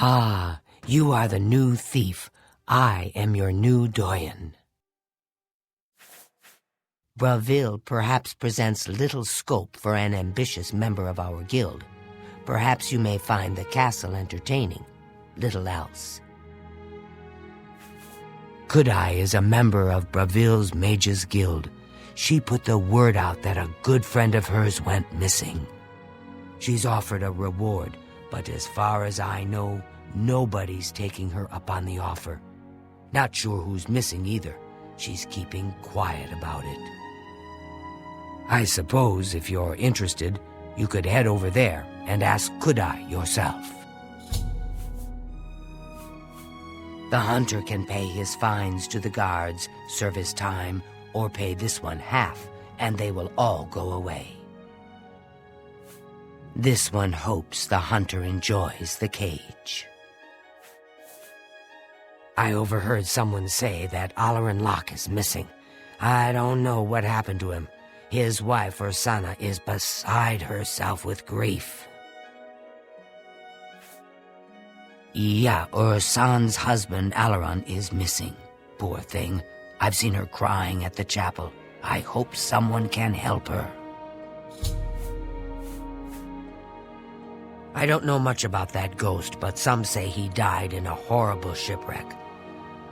Ah, you are the new thief. I am your new doyen. Braville perhaps presents little scope for an ambitious member of our guild. Perhaps you may find the castle entertaining, little else. Kudai is a member of Braville's Mages Guild. She put the word out that a good friend of hers went missing. She's offered a reward, but as far as I know, nobody's taking her up on the offer. Not sure who's missing either. She's keeping quiet about it. I suppose if you're interested, you could head over there and ask Kudai yourself. The hunter can pay his fines to the guards, serve his time, or pay this one half, and they will all go away. This one hopes the hunter enjoys the cage. I overheard someone say that Alleran Locke is missing. I don't know what happened to him. His wife, Ursana, is beside herself with grief. Yeah, Ursan's husband, Alleran, is missing. Poor thing. I've seen her crying at the chapel. I hope someone can help her. I don't know much about that ghost, but some say he died in a horrible shipwreck.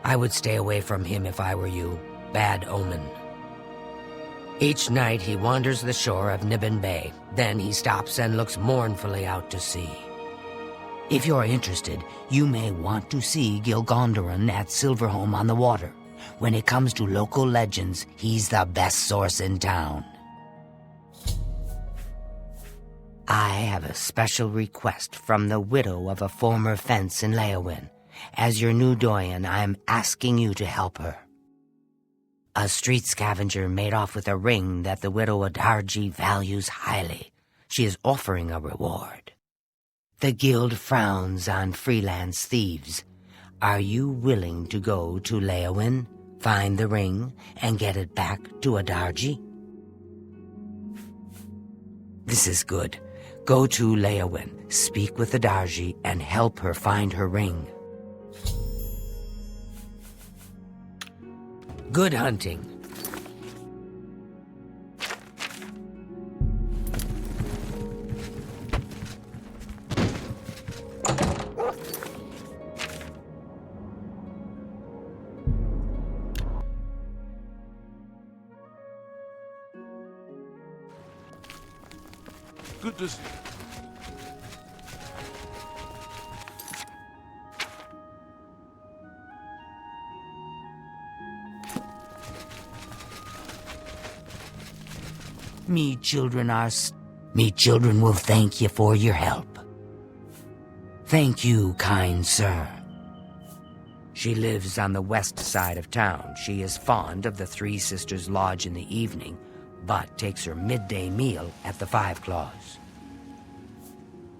I would stay away from him if I were you. Bad omen. Each night he wanders the shore of Niben Bay. Then he stops and looks mournfully out to sea. If you're interested, you may want to see Gilgondoran at Silverholm on the Water. When it comes to local legends, he's the best source in town. I have a special request from the widow of a former fence in Leowin. As your new doyen, I'm asking you to help her. A street scavenger made off with a ring that the widow Ahdarji values highly. She is offering a reward. The guild frowns on freelance thieves. Are you willing to go to Leowin, find the ring, and get it back to Ahdarji? This is good. Go to Leowin, speak with Ahdarji, and help her find her ring. Good hunting. Good to see you. Me children will thank you for your help. Thank you, kind sir. She lives on the west side of town. She is fond of the Three Sisters Lodge in the evening, but takes her midday meal at the Five Claws.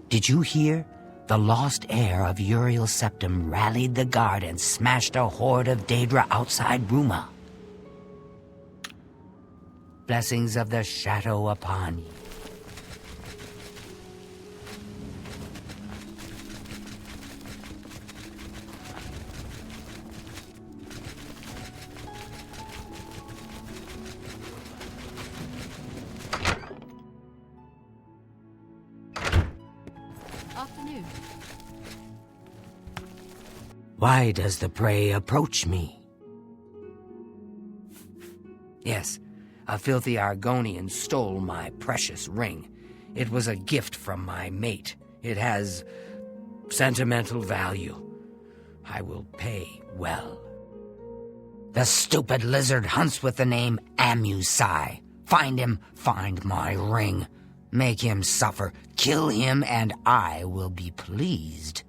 Did you hear? The lost heir of Uriel Septim rallied the guard and smashed a horde of Daedra outside Bruma. Blessings of the Shadow upon you. Afternoon. Why does the prey approach me? Yes, a filthy Argonian stole my precious ring. It was a gift from my mate. It has sentimental value. I will pay well. The stupid lizard hunts with the name Amusai. Find him, find my ring. Make him suffer, kill him, and I will be pleased.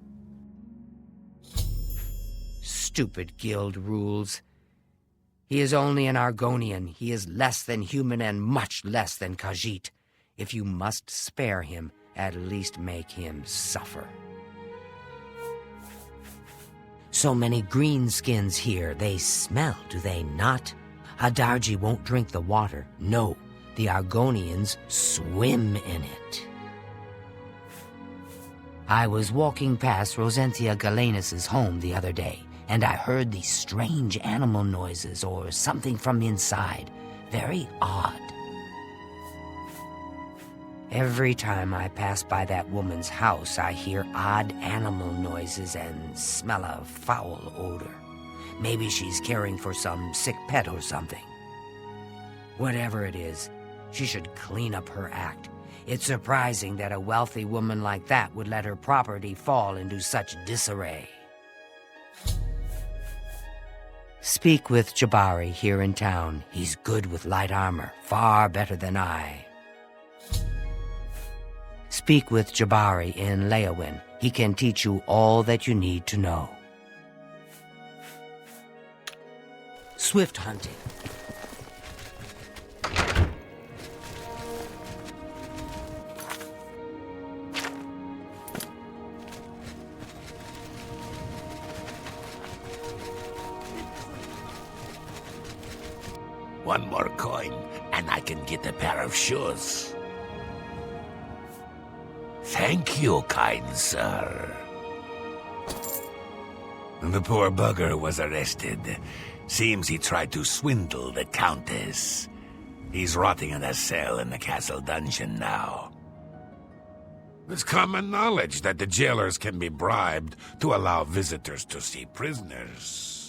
Stupid guild rules. He is only an Argonian. He is less than human and much less than Khajiit. If you must spare him, at least make him suffer. So many greenskins here. They smell, do they not? Ahdarji won't drink the water. No, the Argonians swim in it. I was walking past Rosentia Galenus' home the other day, and I heard these strange animal noises or something from inside. Very odd. Every time I pass by that woman's house, I hear odd animal noises and smell a foul odor. Maybe she's caring for some sick pet or something. Whatever it is, she should clean up her act. It's surprising that a wealthy woman like that would let her property fall into such disarray. Speak with Jabari here in town. He's good with light armor, far better than I. Speak with Jabari in Leowin. He can teach you all that you need to know. Swift hunting. One more coin, and I can get a pair of shoes. Thank you, kind sir. The poor bugger was arrested. Seems he tried to swindle the Countess. He's rotting in a cell in the castle dungeon now. It's common knowledge that the jailers can be bribed to allow visitors to see prisoners.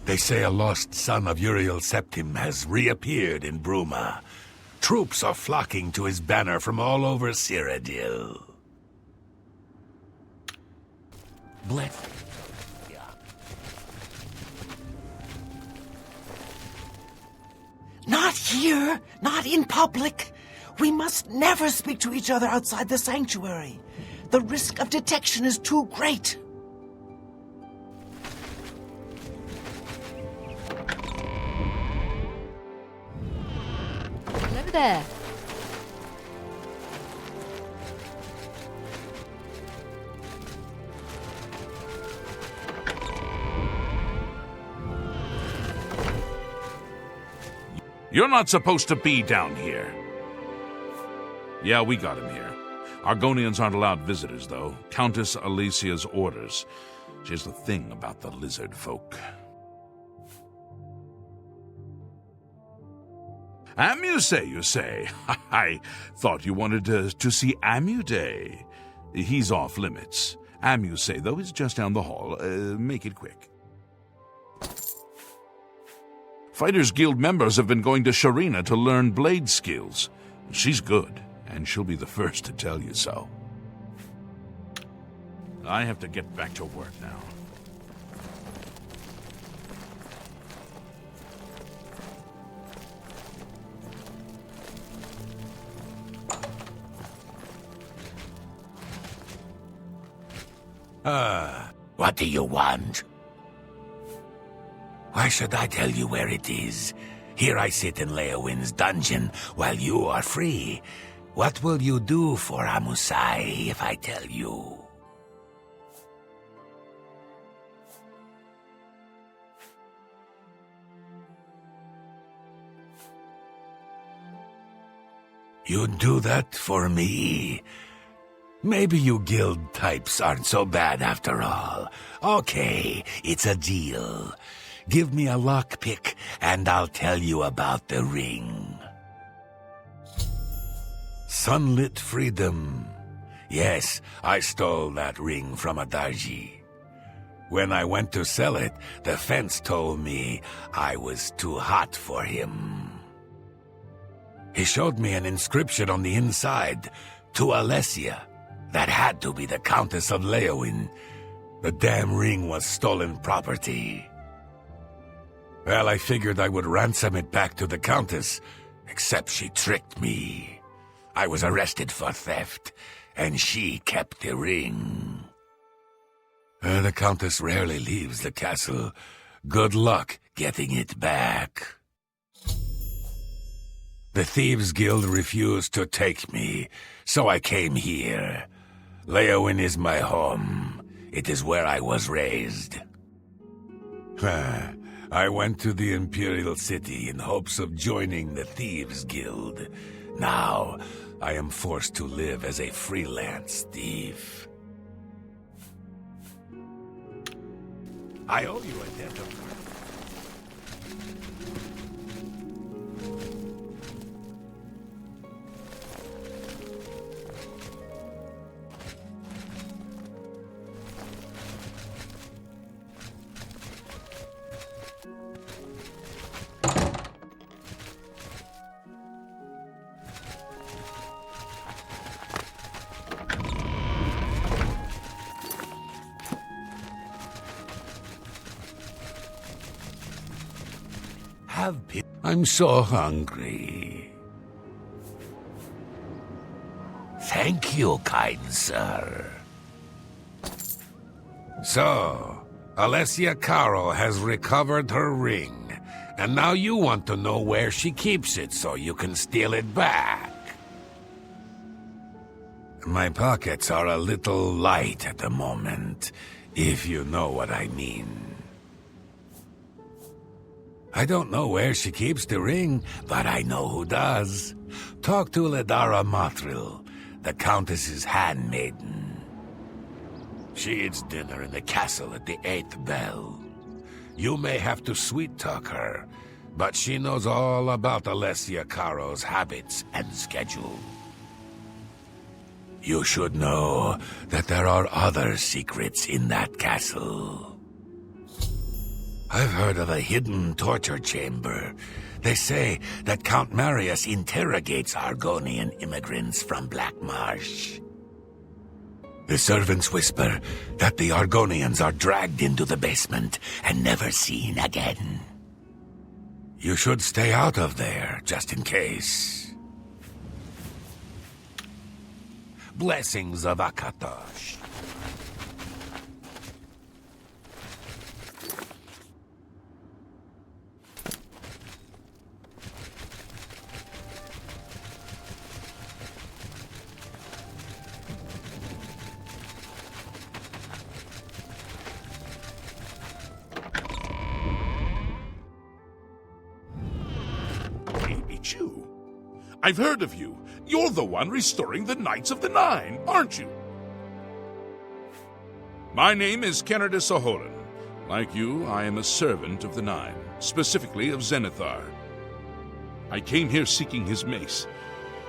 They say a lost son of Uriel Septim has reappeared in Bruma. Troops are flocking to his banner from all over Cyrodiil. Bless. Yeah. Not here! Not in public! We must never speak to each other outside the sanctuary. The risk of detection is too great. Hello there. You're not supposed to be down here. Yeah, we got him here. Argonians aren't allowed visitors, though. Countess Alicia's orders. She's the thing about the lizard folk. Amuse, you say? I thought you wanted to see Amude. He's off limits. Amuse, though, is just down the hall. Make it quick. Fighters Guild members have been going to Sharina to learn blade skills. She's good, and she'll be the first to tell you so. I have to get back to work now. What do you want? Why should I tell you where it is? Here I sit in Leowin's dungeon while you are free. What will you do for Amusai if I tell you? You'd do that for me? Maybe you guild types aren't so bad after all. Okay, it's a deal. Give me a lockpick, and I'll tell you about the ring. Sunlit freedom. Yes, I stole that ring from Ahdarji. When I went to sell it, the fence told me I was too hot for him. He showed me an inscription on the inside, to Alessia. That had to be the Countess of Leowin. The damn ring was stolen property. Well, I figured I would ransom it back to the Countess, except she tricked me. I was arrested for theft, and she kept the ring. The Countess rarely leaves the castle. Good luck getting it back. The Thieves' Guild refused to take me, so I came here. Leowin is my home. It is where I was raised. I went to the Imperial City in hopes of joining the Thieves' Guild. Now, I am forced to live as a freelance thief. I owe you a debt of... I'm so hungry. Thank you, kind sir. So, Alessia Caro has recovered her ring, and now you want to know where she keeps it so you can steal it back. My pockets are a little light at the moment, if you know what I mean. I don't know where she keeps the ring, but I know who does. Talk to Ledara Mothrill, the Countess's handmaiden. She eats dinner in the castle at the 8th bell. You may have to sweet-talk her, but she knows all about Alessia Caro's habits and schedule. You should know that there are other secrets in that castle. I've heard of a hidden torture chamber. They say that Count Marius interrogates Argonian immigrants from Black Marsh. The servants whisper that the Argonians are dragged into the basement and never seen again. You should stay out of there, just in case. Blessings of Akatosh. You. I've heard of you. You're the one restoring the Knights of the Nine, aren't you? My name is Kennedy Sahoran. Like you, I am a servant of the Nine, specifically of Zenithar. I came here seeking his mace.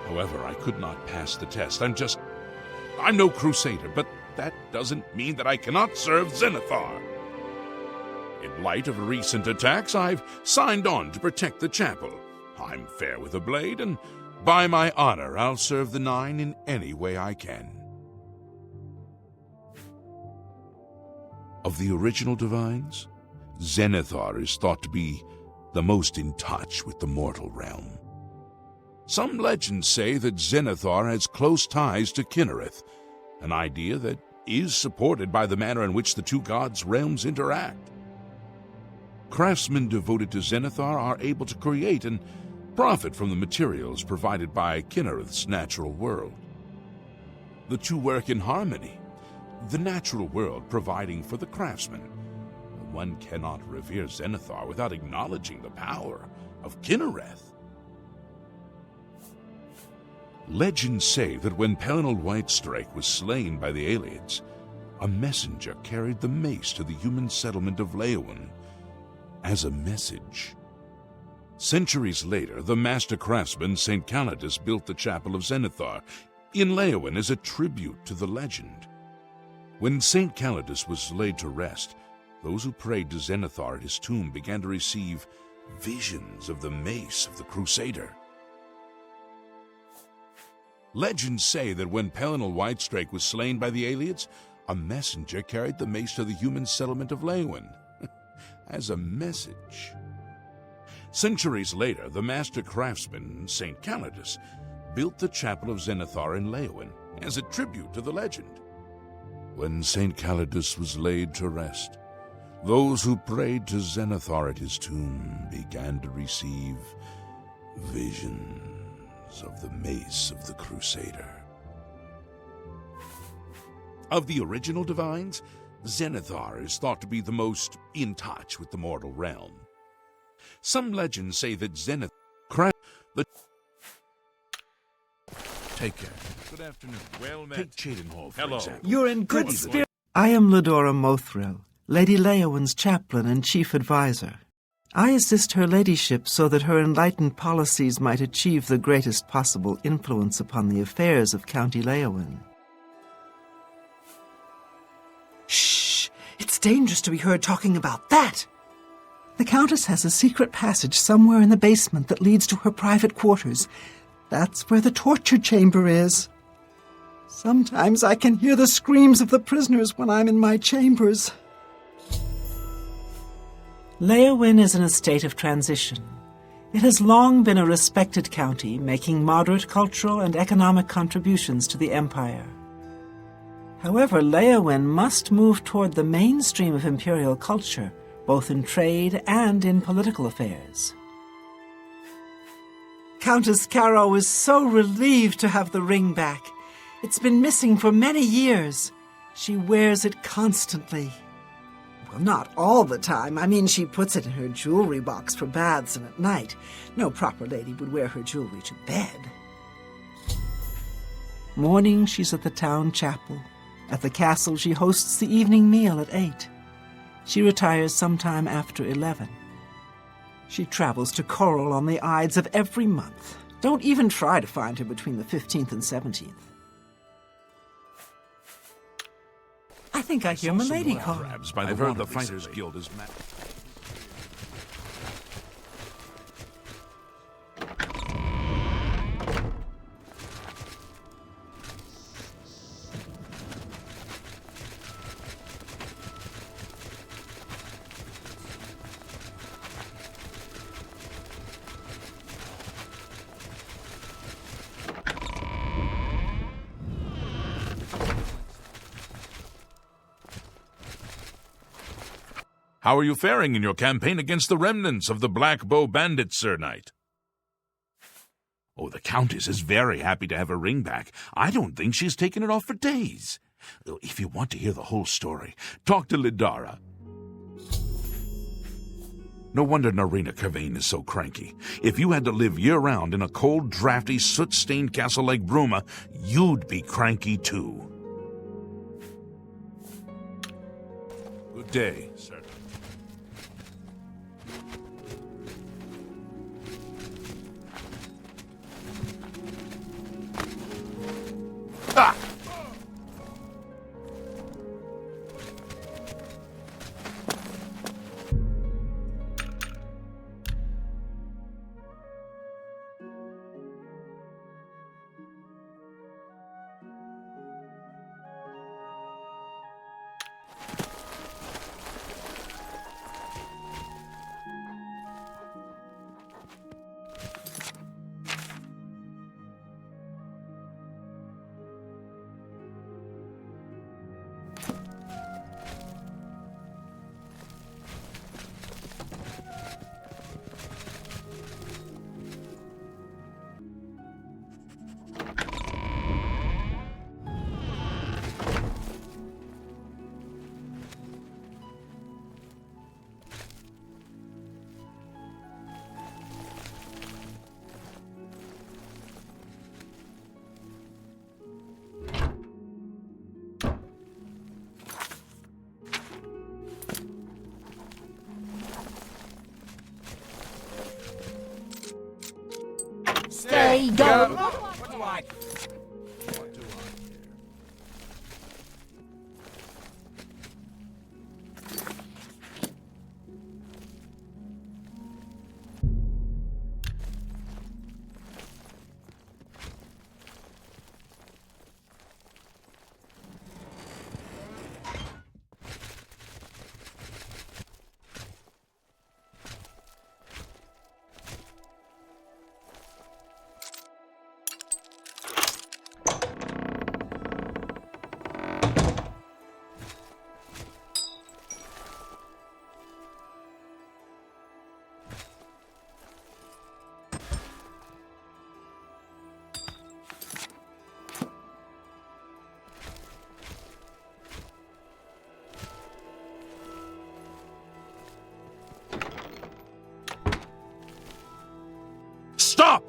However, I could not pass the test. I'm no crusader, but that doesn't mean that I cannot serve Zenithar. In light of recent attacks, I've signed on to protect the chapel. I'm fair with a blade, and by my honor, I'll serve the Nine in any way I can. Of the original divines, Zenithar is thought to be the most in touch with the mortal realm. Some legends say that Zenithar has close ties to Kinnereth, an idea that is supported by the manner in which the two gods' realms interact. Craftsmen devoted to Zenithar are able to create and profit from the materials provided by Kinnereth's natural world. The two work in harmony, the natural world providing for the craftsman. One cannot revere Zenithar without acknowledging the power of Kinnereth. Legends say that when Pelinal Whitestrike was slain by the Aliads, a messenger carried the mace to the human settlement of Leyawen as a message. Centuries later, the master craftsman St. Calidus built the Chapel of Zenithar in Leyawen as a tribute to the legend. When St. Calidus was laid to rest, those who prayed to Zenithar at his tomb began to receive visions of the mace of the Crusader. Legends say that when Pelinal Whitestrike was slain by the Aliads, a messenger carried the mace to the human settlement of Leyawen as a message. Centuries later, the master craftsman, St. Calidus, built the Chapel of Zenithar in Leyawen as a tribute to the legend. When St. Calidus was laid to rest, those who prayed to Zenithar at his tomb began to receive visions of the mace of the Crusader. Of the original divines, Zenithar is thought to be the most in touch with the mortal realm. Some legends say that Zenithar Take care. Good afternoon. Well met. Take Cheadenhall, for example. You're in good spirit. I am Ledora Mothril, Lady Leowin's chaplain and chief advisor. I assist her ladyship so that her enlightened policies might achieve the greatest possible influence upon the affairs of County Leowin. Shh! It's dangerous to be heard talking about that! The Countess has a secret passage somewhere in the basement that leads to her private quarters. That's where the torture chamber is. Sometimes I can hear the screams of the prisoners when I'm in my chambers. Leowin is in a state of transition. It has long been a respected county, making moderate cultural and economic contributions to the Empire. However, Leowin must move toward the mainstream of imperial culture, both in trade and in political affairs. Countess Caro is so relieved to have the ring back. It's been missing for many years. She wears it constantly. Well, not all the time. I mean, she puts it in her jewelry box for baths and at night. No proper lady would wear her jewelry to bed. Morning, she's at the town chapel. At the castle, she hosts the evening meal at 8. She retires sometime after 11. She travels to Coral on the Ides of every month. Don't even try to find her between the 15th and 17th. I think I hear Milady call. I've heard the Fighters Guild is mad. How are you faring in your campaign against the remnants of the Black Bow Bandits, Sir Knight? Oh, the Countess is very happy to have her ring back. I don't think she's taken it off for days. If you want to hear the whole story, talk to Lidara. No wonder Narina Cavane is so cranky. If you had to live year-round in a cold, drafty, soot-stained castle like Bruma, you'd be cranky too. Good day, sir. Ah! Stay go. What do I... Stop!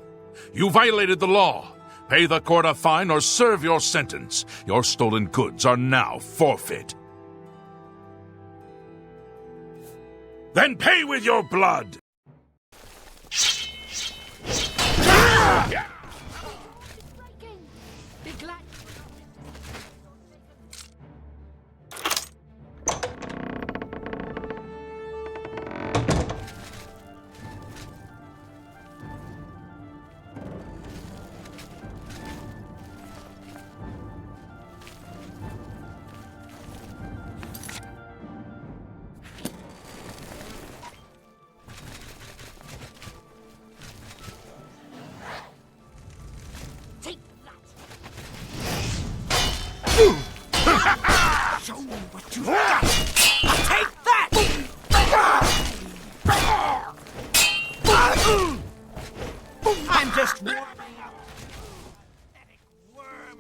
You violated the law. Pay the court a fine or serve your sentence. Your stolen goods are now forfeit. Then pay with your blood! Show me what you've got! Take that! I'm just warming up. Pathetic worm.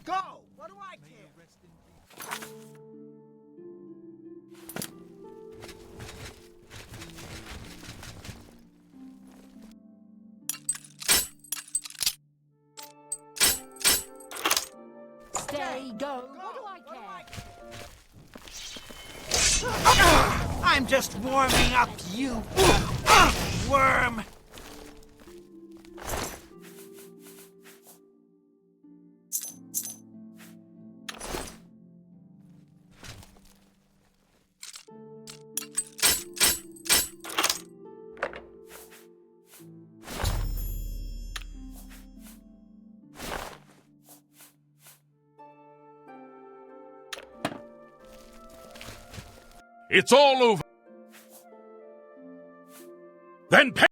Go! What do I care? Stay, go. What do I care? I'm just warming up, you worm! It's all over. Then pay.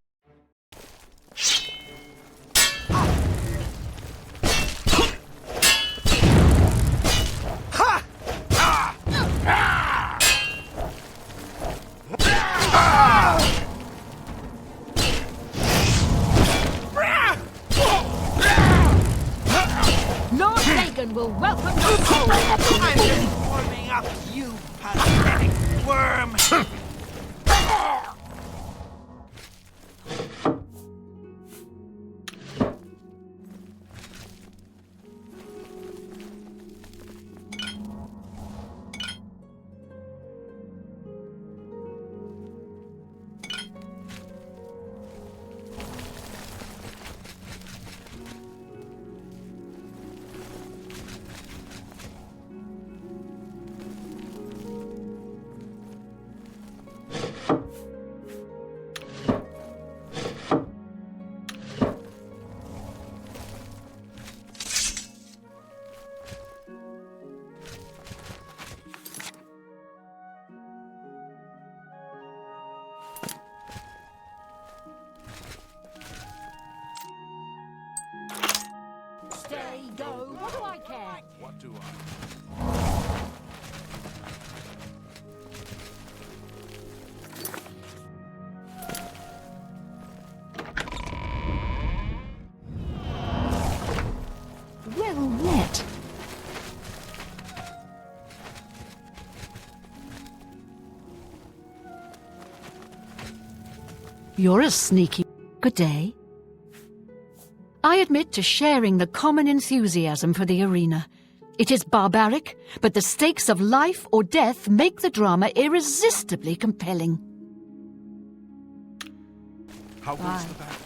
Lord Reagan will welcome you home. I'm just warming up, you pathetic worm! Stay, go. What do I care? What do I? Well met. You're a sneaky... Good day. I admit to sharing the common enthusiasm for the arena. It is barbaric, but the stakes of life or death make the drama irresistibly compelling. How goes the battle?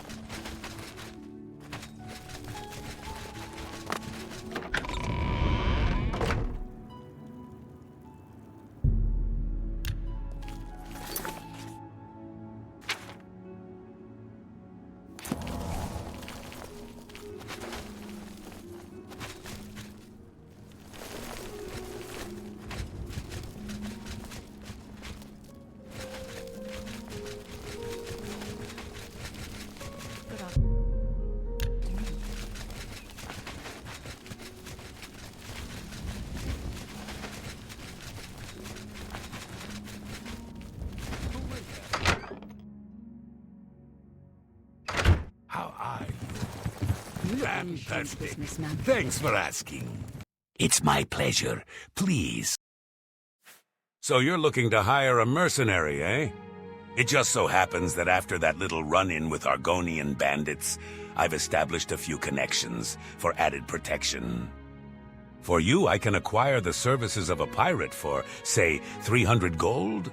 Fantastic. Businessman. Thanks for asking. It's my pleasure. Please. So you're looking to hire a mercenary, eh? It just so happens that after that little run-in with Argonian bandits, I've established a few connections for added protection. For you, I can acquire the services of a pirate for, say, 300 gold?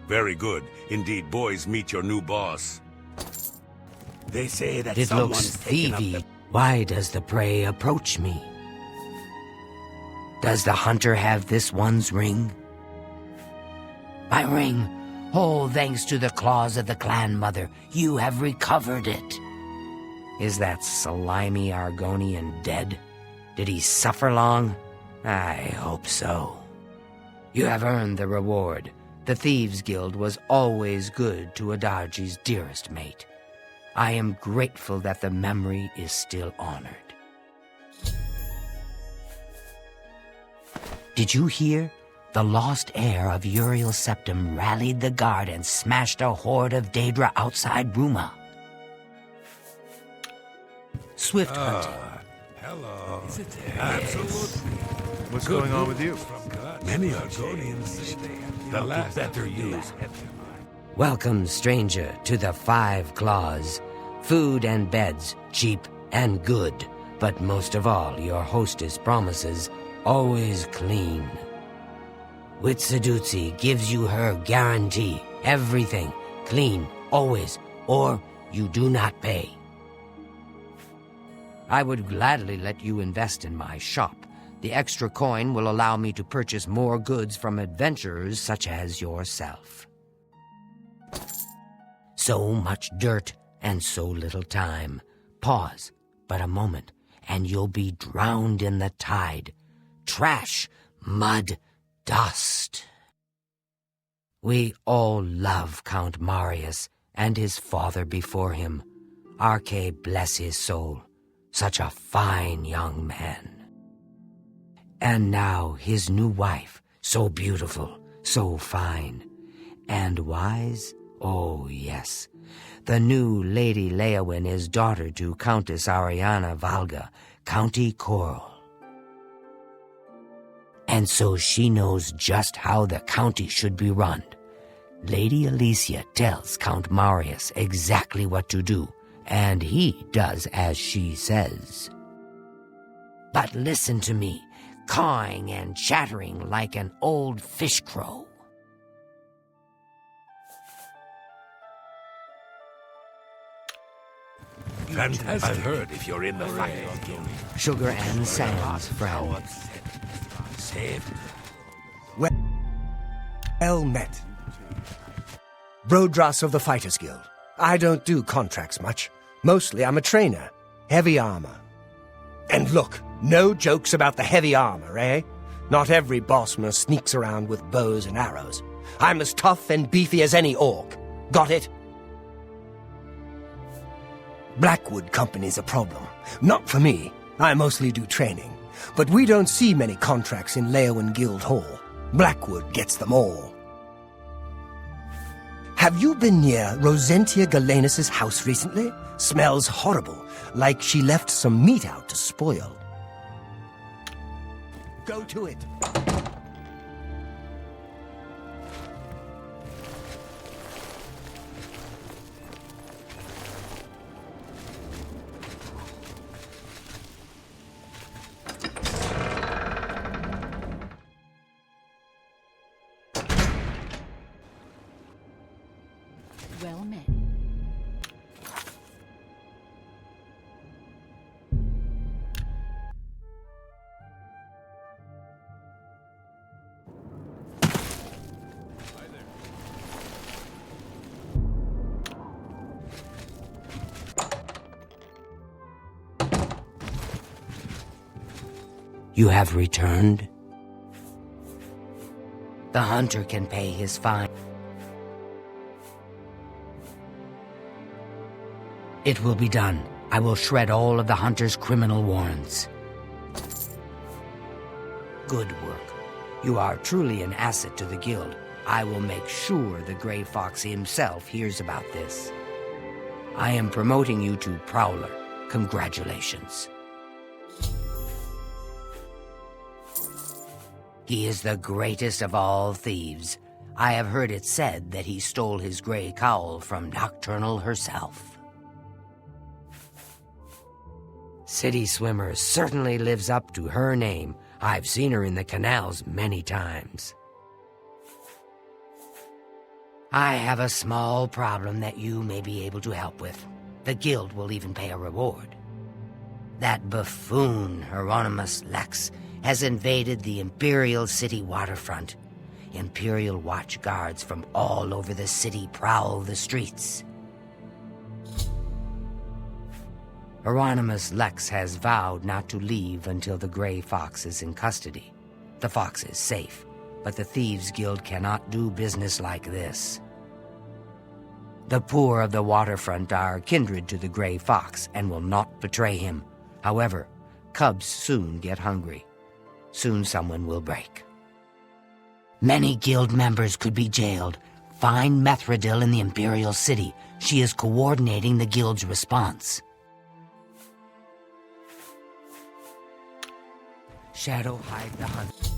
Very good. Indeed, boys, meet your new boss. They say that It looks someone's taken up thievy. Why does the prey approach me? Does the hunter have this one's ring? My ring! Oh, thanks to the claws of the clan mother, you have recovered it. Is that slimy Argonian dead? Did he suffer long? I hope so. You have earned the reward. The Thieves' Guild was always good to Ahdarji's dearest mate. I am grateful that the memory is still honored. Did you hear? The lost heir of Uriel Septim rallied the guard and smashed a horde of Daedra outside Bruma. Swift hunting. Hello. Absolutely. What's going on with you? Many Argonians the last better use. Welcome, stranger, to the 5 Claws. Food and beds, cheap and good. But most of all, your hostess promises, always clean. Witsadutsi gives you her guarantee. Everything, clean, always, or you do not pay. I would gladly let you invest in my shop. The extra coin will allow me to purchase more goods from adventurers such as yourself. So much dirt and so little time. Pause but a moment, and you'll be drowned in the tide. Trash, mud, dust. We all love Count Marius and his father before him. Arche bless his soul. Such a fine young man. And now his new wife, so beautiful, so fine. And wise? Oh, yes. The new Lady Leowyn is daughter to Countess Ariana Valga, County Coral. And so she knows just how the county should be run. Lady Alicia tells Count Marius exactly what to do, and he does as she says. But listen to me, cawing and chattering like an old fish crow. Fantastic. I've heard if you're in the fight. Sugar and Sam's friend. Saved. Well met. Brodras of the Fighters Guild. I don't do contracts much. Mostly I'm a trainer. Heavy armor. And look, no jokes about the heavy armor, eh? Not every bossman sneaks around with bows and arrows. I'm as tough and beefy as any orc. Got it? Blackwood Company's a problem. Not for me. I mostly do training. But we don't see many contracts in Leowyn Guild Hall. Blackwood gets them all. Have you been near Rosentia Galenus' house recently? Smells horrible, like she left some meat out to spoil. Go to it. Well met. You have returned? The hunter can pay his fine. It will be done. I will shred all of the hunter's criminal warrants. Good work. You are truly an asset to the guild. I will make sure the Grey Fox himself hears about this. I am promoting you to Prowler. Congratulations. He is the greatest of all thieves. I have heard it said that he stole his gray cowl from Nocturnal herself. City Swimmer certainly lives up to her name. I've seen her in the canals many times. I have a small problem that you may be able to help with. The guild will even pay a reward. That buffoon, Hieronymus Lex, has invaded the Imperial City waterfront. Imperial watch guards from all over the city prowl the streets. Hieronymus Lex has vowed not to leave until the Gray Fox is in custody. The fox is safe, but the Thieves' Guild cannot do business like this. The poor of the waterfront are kindred to the Gray Fox and will not betray him. However, cubs soon get hungry. Soon someone will break. Many guild members could be jailed. Find Methridil in the Imperial City. She is coordinating the guild's response. Shadow hide the hunt.